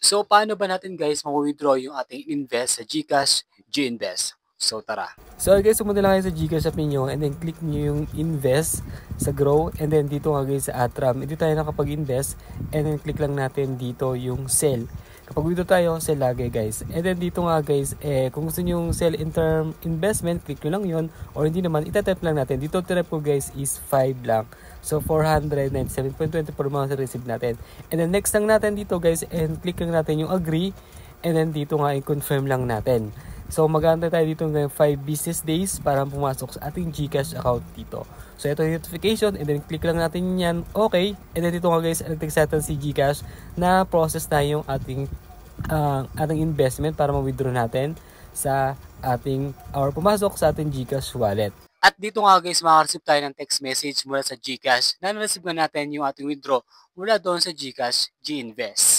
So, paano ba natin guys ma-withdraw yung ating invest sa GCash, GInvest? So, tara. So, guys, sumunod lang kayo sa GCash app niyo and then click niyo yung invest sa grow and then dito nga guys sa Atram. Dito tayo nakapag-invest and then click lang natin dito yung sell. Kapag dito tayo, sell lagi guys. And then dito nga guys, kung gusto niyo yung sell in term investment, click nyo lang yun. Or hindi naman, itatap lang natin. Dito trap ko guys is 5 lang. So 497.24 mga receive natin. And then next lang natin dito guys, and click lang natin yung agree. And then dito nga i-confirm lang natin. So mag-aantay tayo dito ng 5 business days para pumasok sa ating GCash account dito. So ito yung notification and then click lang natin yan, okay. And then dito nga guys, nag-text natin si GCash na process na yung ating investment para ma-withdraw natin sa ating or pumasok sa ating GCash wallet. At dito nga guys, makaka-receive tayo ng text message mula sa GCash na na-receive nga natin yung ating withdraw mula doon sa GCash GInvest.